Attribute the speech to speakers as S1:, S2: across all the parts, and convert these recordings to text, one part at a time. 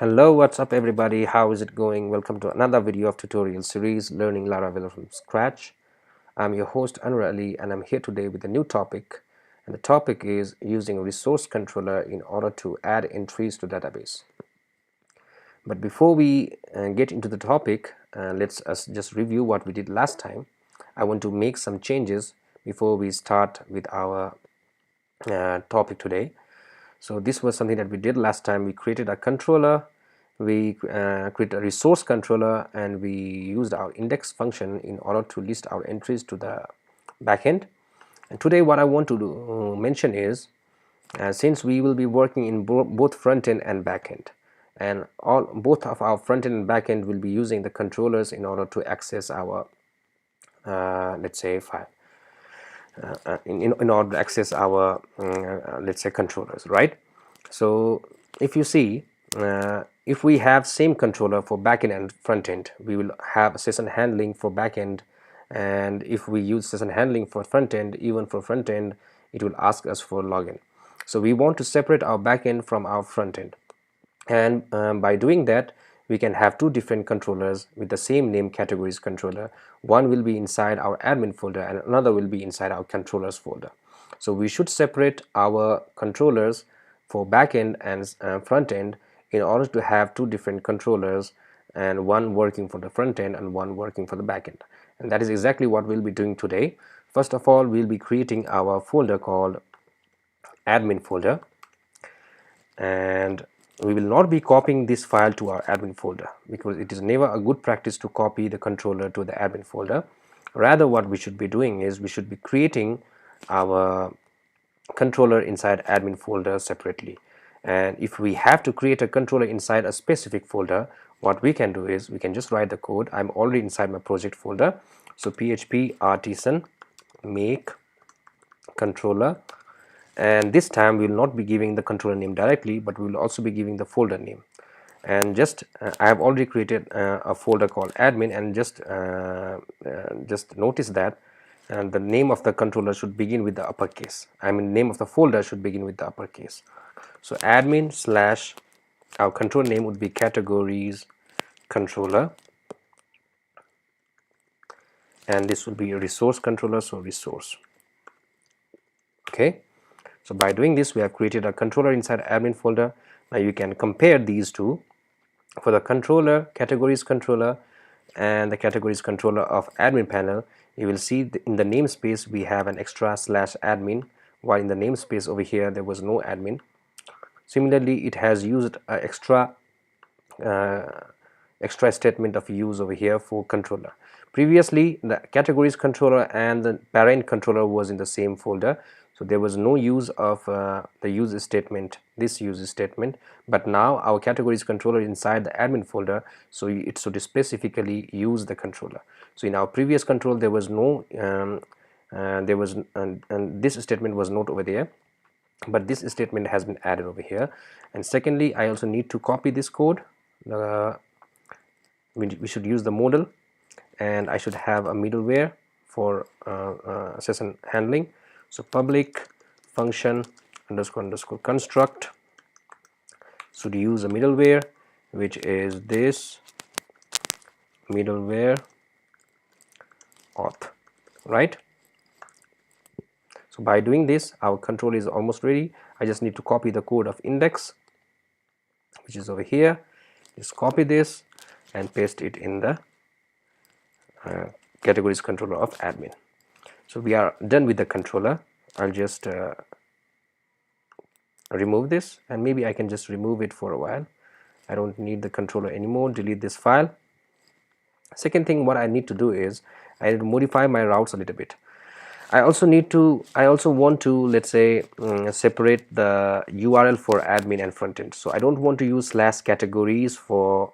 S1: Hello, what's up everybody? How is it going? Welcome to another video of tutorial series Learning Laravel from Scratch. I'm your host Anwar Ali and I'm here today with a new topic, and the topic is using a resource controller in order to add entries to database. But before we get into the topic, let's just review what we did last time. I want to make some changes before we start with our topic today. So this was something that we did last time. We created a controller, we created a resource controller, and we used our index function in order to list our entries to the backend. And today what I want to mention is, since we will be working in both front end and back end, and both of our front end and back end will be using the controllers in order to access our let's say file. In order to access our let's say controllers, right? So if you see, if we have same controller for backend and front end, we will have session handling for backend, and if we use session handling for front end, even for front end it will ask us for login. So we want to separate our backend from our front end, and by doing that we can have two different controllers with the same name, categories controller. One will be inside our admin folder and another will be inside our controllers folder. So we should separate our controllers for backend and front end in order to have two different controllers, and one working for the front end and one working for the backend. And that is exactly what we'll be doing today. First of all, we'll be creating our folder called admin folder, and we will not be copying this file to our admin folder because it is never a good practice to copy the controller to the admin folder. Rather, what we should be doing is we should be creating our controller inside admin folder separately. And if we have to create a controller inside a specific folder, what we can do is we can just write the code. I'm already inside my project folder, so php artisan make controller, and this time we will not be giving the controller name directly, but we will also be giving the folder name. And just I have already created a folder called admin, and just notice that the name of the controller should begin with the uppercase. I mean, name of the folder should begin with the uppercase. So admin slash, our controller name would be categories controller, and this will be a resource controller, so resource. Okay, so by doing this we have created a controller inside admin folder. Now you can compare these two. For the controller, categories controller, and the categories controller of admin panel, you will see in the namespace we have an extra /admin, while in the namespace over here there was no admin. Similarly, it has used an extra statement of use over here for controller. Previously the categories controller and the parent controller was in the same folder, so there was no use of the use statement, this use statement. But now our categories controller inside the admin folder, so it should specifically use the controller. So in our previous control there was no and this statement was not over there, but this statement has been added over here. And secondly, I also need to copy this code. We should use the model, and I should have a middleware for session handling. So public function underscore construct should use a middleware, which is this middleware auth, right? So by doing this, our control is almost ready. I just need to copy the code of index, which is over here. Just copy this and paste it in the categories controller of admin. So we are done with the controller. I'll just remove this, and maybe I can just remove it for a while. I don't need the controller anymore. Delete this file. Second thing what I need to do is I need to modify my routes a little bit. I also want to, let's say, separate the URL for admin and frontend. So I don't want to use /categories for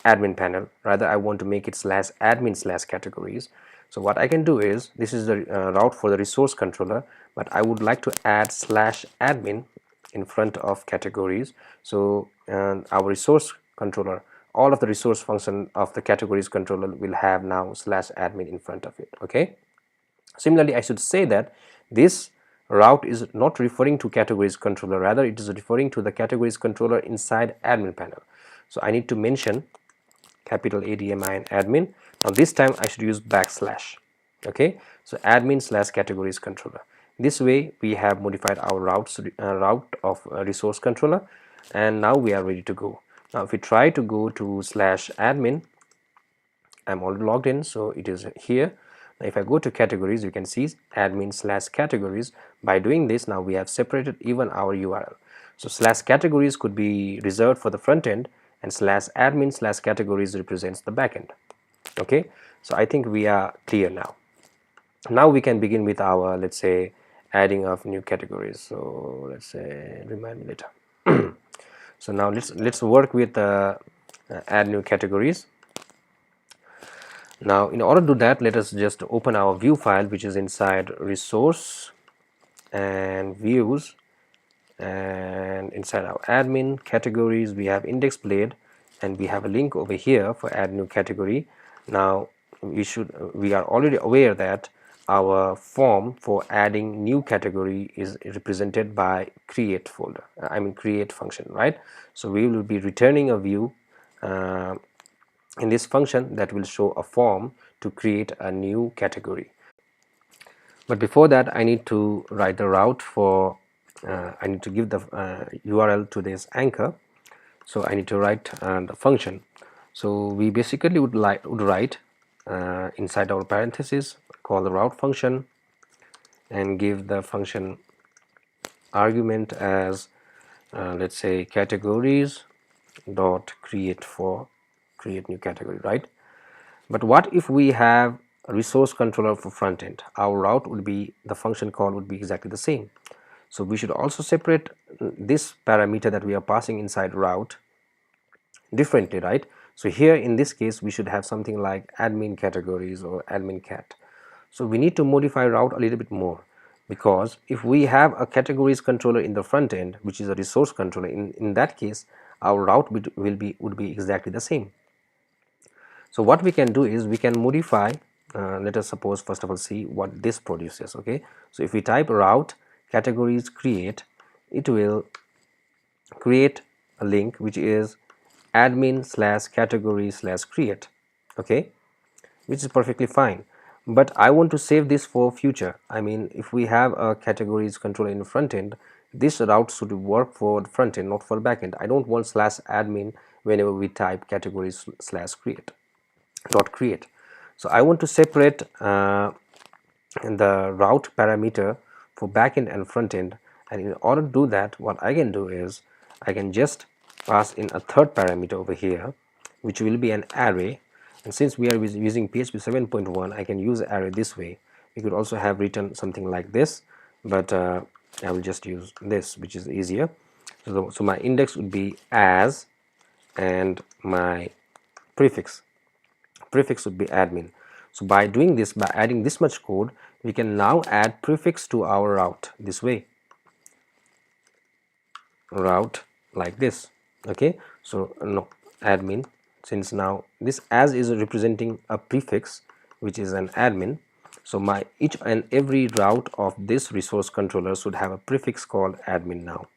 S1: admin panel. Rather, I want to make it /admin /categories. So what I can do is, this is the route for the resource controller, but I would like to add /admin in front of categories. So our resource controller, all of the resource function of the categories controller will have now /admin in front of it. Okay. Similarly, I should say that this route is not referring to categories controller, rather it is referring to the categories controller inside admin panel. So I need to mention capital ADMI and admin. Now this time I should use backslash. Okay, so admin slash categories controller. This way we have modified our route of resource controller, and now we are ready to go. Now if we try to go to slash admin, I'm already logged in, so it is here. Now if I go to categories, you can see admin slash categories. By doing this, now we have separated even our URL. So slash categories could be reserved for the front end, and slash admin slash categories represents the back end. Okay, so I think we are clear now. Now we can begin with our, let's say, adding of new categories. So let's say, remind me later. So now let's work with add new categories. Now in order to do that, let us just open our view file, which is inside resource and views, and inside our admin categories we have index blade, and we have a link over here for add new category. Now we are already aware that our form for adding new category is represented by create folder, create function, right? So we will be returning a view in this function that will show a form to create a new category. But before that, I need to write the route for I need to give the URL to this anchor. So I need to write the function. So we basically would write inside our parentheses, call the route function, and give the function argument as let's say categories dot create new category, right? But what if we have a resource controller for front end? Our route would be, the function call would be exactly the same. So we should also separate this parameter that we are passing inside route differently, right? So here in this case we should have something like admin categories or admin cat. So we need to modify route a little bit more, because if we have a categories controller in the front end, which is a resource controller, in that case our route would be exactly the same. So what we can do is we can modify, let us suppose first of all see what this produces. Okay, so if we type route categories create, it will create a link which is admin slash category slash create, okay, which is perfectly fine. But I want to save this for future. If we have a categories controller in the front end, this route should work for the front end, not for the back end. I don't want slash admin whenever we type categories slash create dot create. So I want to separate the route parameter for backend and front end, and in order to do that, what I can do is I can just pass in a third parameter over here, which will be an array. And since we are using PHP 7.1, I can use array this way. We could also have written something like this, but I will just use this, which is easier. So my index would be as, and my prefix would be admin. So by doing this, by adding this much code, we can now add prefix to our route this way, route like this. Okay, so no admin, since now this as is representing a prefix which is an admin, so my each and every route of this resource controller should have a prefix called admin. Now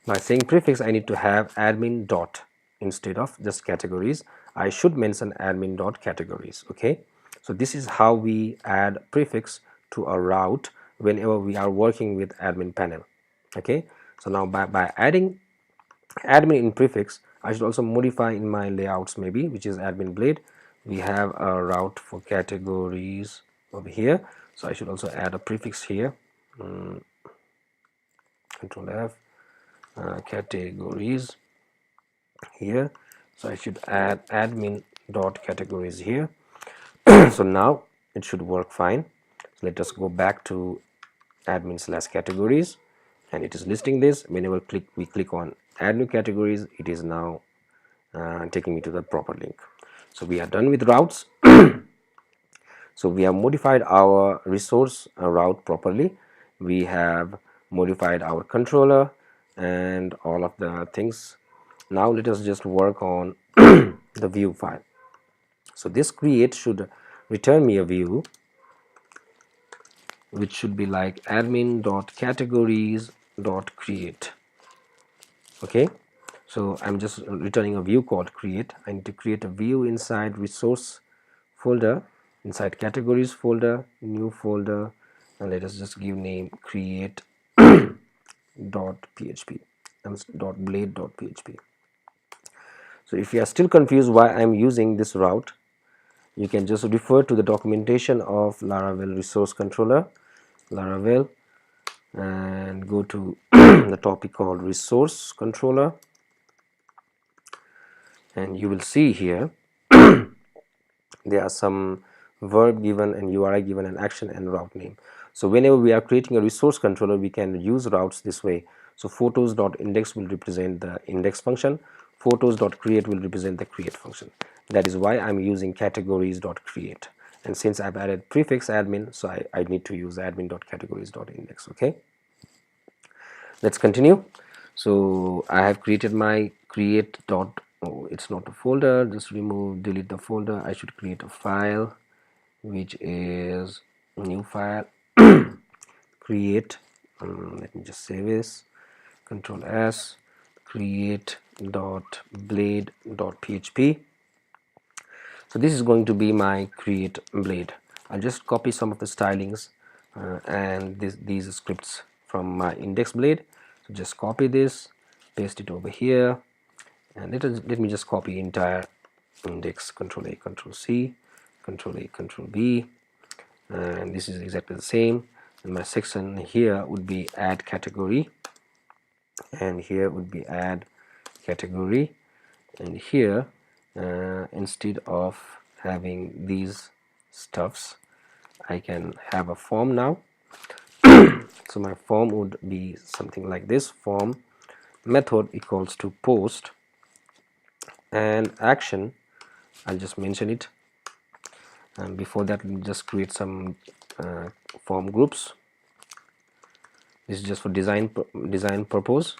S1: by saying prefix, I need to have admin dot, instead of just categories I should mention admin dot categories. Okay, so this is how we add prefix to a route whenever we are working with admin panel. Okay, so now by adding admin in prefix, I should also modify in my layouts maybe, which is admin blade. We have a route for categories over here, so I should also add a prefix here. Control F, categories here, so I should add admin dot categories here. So now it should work fine. So let us go back to admin slash categories, and it is listing this. Whenever we click on add new categories, it is now taking me to the proper link. So we are done with routes. So we have modified our resource route properly. We have modified our controller and all of the things. Now let us just work on the view file. So this create should return me a view which should be like admin.categories.create. Okay, so I'm just returning a view called create. I need to create a view inside resource folder, inside categories folder, new folder, and let us just give name create dot php and dot blade dot php. So if you are still confused why I'm using this route, you can just refer to the documentation of Laravel resource controller, Laravel, and go to the topic called resource controller, and you will see here there are some verb given and URI given and action and route name. So whenever we are creating a resource controller, we can use routes this way. So photos.index will represent the index function, photos.create will represent the create function. That is why I'm using categories.create, and since I've added prefix admin, so I need to use admin.categories.index. Okay, let's continue. So I have created my create dot, oh, it's not a folder, just remove, delete the folder. I should create a file, which is new file, create, let me just save this, control S, create dot blade dot php. So this is going to be my create blade. I'll just copy some of the stylings and these scripts from my index blade. So just copy this, paste it over here, and let me just copy entire index, control A, control C, control A, control B, and this is exactly the same. And my section here would be add category, and here would be add category, and here instead of having these stuffs, I can have a form now. So my form would be something like this: form method equals to post, and action, I'll just mention it, and before that we'll just create some form groups. This is just for design purpose.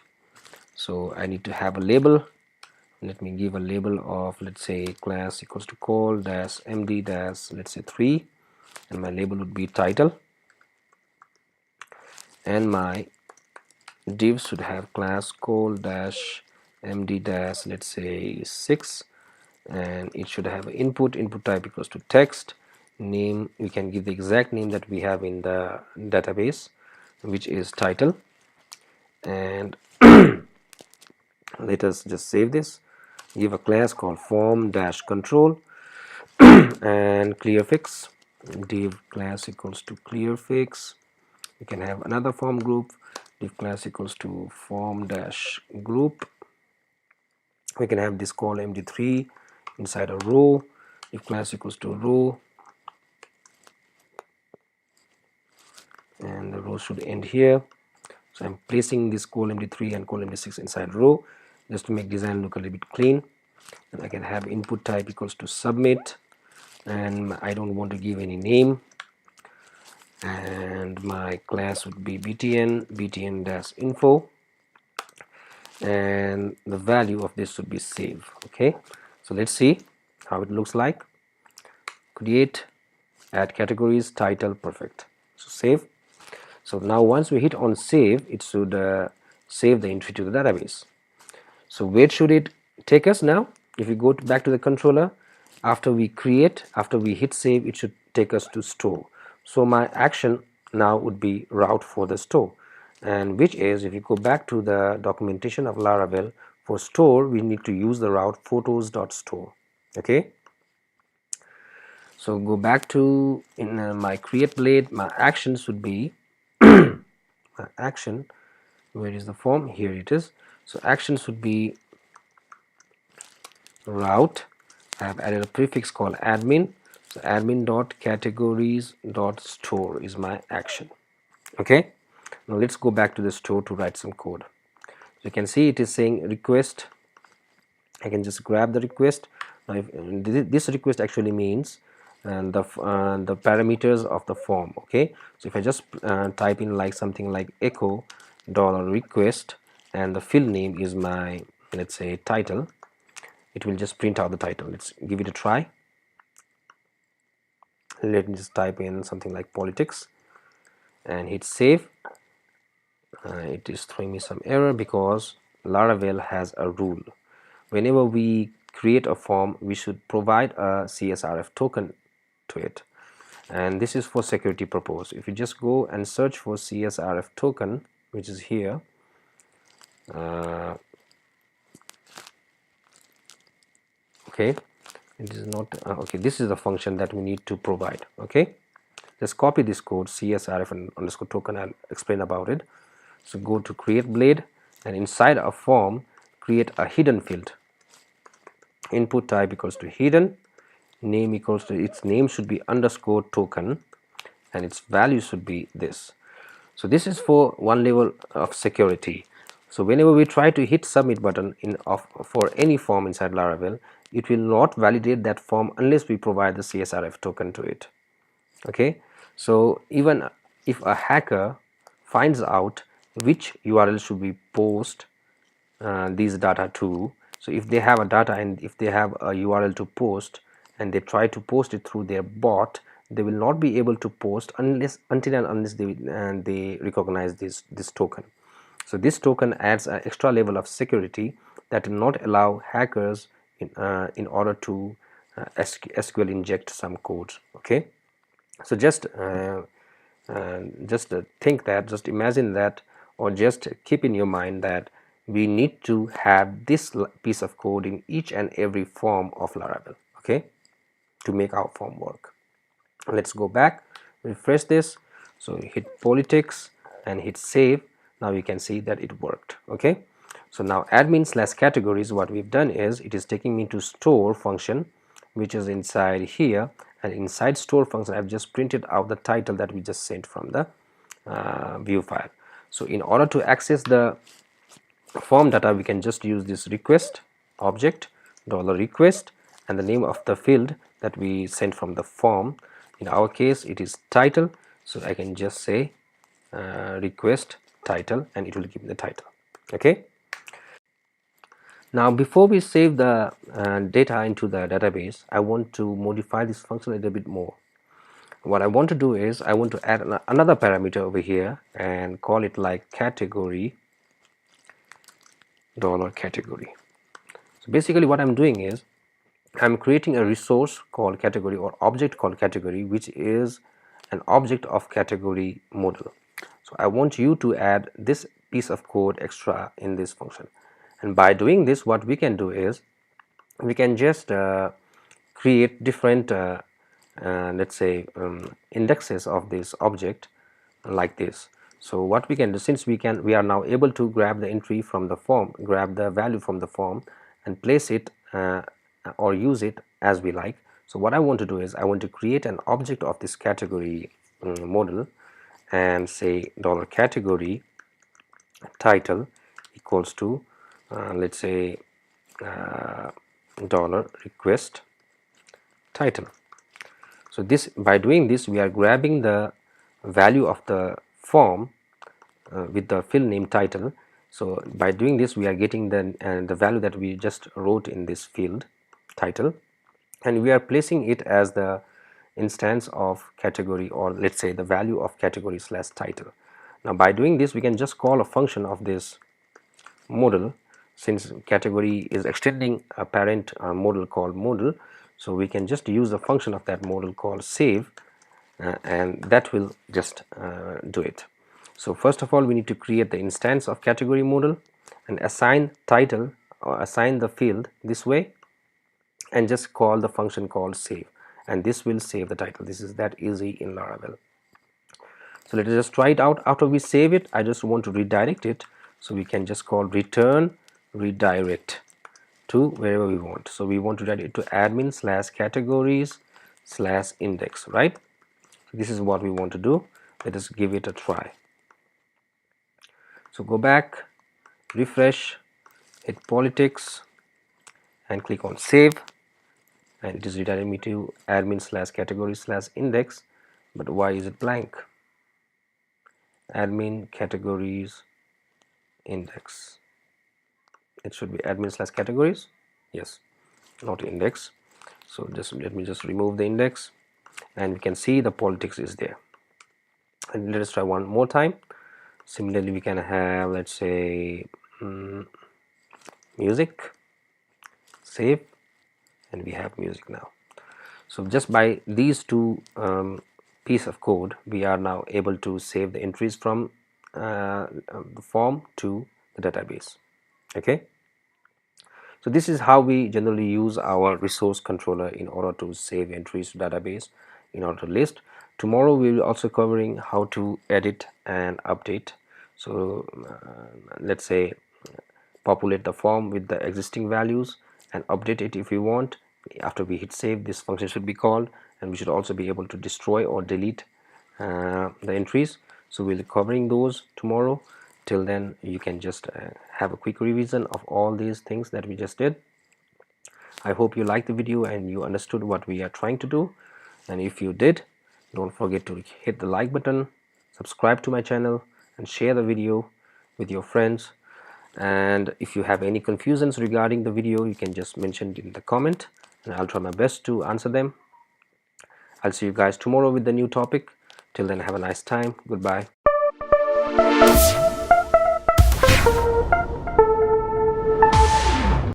S1: So I need to have a label. Let me give a label of, let's say, class equals to call dash md dash, let's say 3, and my label would be title, and my div should have class call dash md dash, let's say 6, and it should have input type equals to text, name we can give the exact name that we have in the database, which is title, and let us just save this, give a class called form dash control and clearfix, div class equals to clearfix. We can have another form group, div class equals to form dash group. We can have this call md3 inside a row, div class equals to row, and the row should end here. So I'm placing this call md3 and call md6 inside row just to make design look a little bit clean. And I can have input type equals to submit, and I don't want to give any name, and my class would be btn dash info, and the value of this should be save. Okay, so let's see how it looks like. Create, add categories, title, perfect. So save. So now once we hit on save, it should save the entry to the database. So where should it take us now? If we go back to the controller, after we hit save, it should take us to store. So my action now would be route for the store, and which is, if you go back to the documentation of Laravel, for store we need to use the route photos.store. Okay, so go back to my create blade, my action should be my action, where is the form? Here it is. So action should be route. I have added a prefix called admin, so admin.categories.store is my action. Okay, now let's go back to the store to write some code. So you can see it is saying request. I can just grab the request. Now if, this request actually means the parameters of the form. Okay, so if I just type in like something like echo $request, and the field name is my, let's say, title, it will just print out the title. Let's give it a try. Let me just type in something like politics. and hit save. It is throwing me some error because Laravel has a rule. Whenever we create a form, we should provide a CSRF token to it, and this is for security purpose. If you just go and search for CSRF token, which is here, okay, it is not okay, this is the function that we need to provide. Okay, just copy this code, CSRF and underscore token. I'll explain about it. So go to create blade, and inside a form create a hidden field. Input type equals to hidden, name equals to, its name should be underscore token, and its value should be this. So this is for one level of security. So whenever we try to hit submit button for any form inside Laravel, it will not validate that form unless we provide the CSRF token to it. Okay, so even if a hacker finds out which URL should we post these data to, so if they have a data and if they have a URL to post and they try to post it through their bot, they will not be able to post until and unless they recognize this token. So this token adds an extra level of security that will not allow hackers in order to SQL inject some codes. Okay, so just think that, just imagine that, or just keep in your mind that we need to have this piece of code in each and every form of Laravel, okay, to make our form work. Let's go back, refresh this, so hit politics and hit save. Now you can see that it worked. Okay, so now admin/categories, what we've done is it is taking me to store function, which is inside here, and inside store function I've just printed out the title that we just sent from the view file. So in order to access the form data, we can just use this request object $request and the name of the field that we sent from the form. In our case it is title, so I can just say request title and it will give me the title. Okay, now before we save the data into the database, I want to modify this function a little bit more. What I want to do is I want to add another parameter over here and call it like category $category. So basically what I'm doing is I'm creating a resource called category or object called category, which is an object of category model. So I want you to add this piece of code extra in this function, and by doing this what we can do is we can just create different let's say indexes of this object like this. So what we can do, since we are now able to grab the entry from the form, grab the value from the form and place it or use it as we like. So what I want to do is I want to create an object of this category model and say $category title equals to let's say $request title. So this, by doing this, we are grabbing the value of the form with the field name title. So by doing this we are getting the value that we just wrote in this field title, and we are placing it as the instance of category, or let's say the value of category slash title. Now by doing this we can just call a function of this model, since category is extending a parent model called model, so we can just use the function of that model called save and that will just do it. So first of all we need to create the instance of category model and assign title or assign the field this way and just call the function called save, and this will save the title. This is that easy in Laravel. So let us just try it out. After we save it, I just want to redirect it, so we can just call return redirect to wherever we want. So we want to redirect it to admin/categories/index, right? This is what we want to do. Let us give it a try. So go back, refresh, hit politics and click on save, and it is redirecting me to admin/categories/index. But why is it blank? Admin categories index. It should be admin/categories, yes, not index. So just let me just remove the index and we can see the politics is there. And let us try one more time. Similarly, we can have, let's say, music, save, and we have music now. So just by these two piece of code, we are now able to save the entries from the form to the database. Okay, so this is how we generally use our resource controller in order to save entries to database in order to list. Tomorrow we will also covering how to edit and update. So let's say populate the form with the existing values and update it if we want. After we hit save, this function should be called, and we should also be able to destroy or delete the entries. So we'll be covering those tomorrow. Till then, you can just have a quick revision of all these things that we just did. I hope you liked the video and you understood what we are trying to do, and if you did, don't forget to hit the like button, subscribe to my channel, and share the video with your friends. And if you have any confusions regarding the video, you can just mention it in the comment, and I'll try my best to answer them. I'll see you guys tomorrow with the new topic. Till then, have a nice time. Goodbye.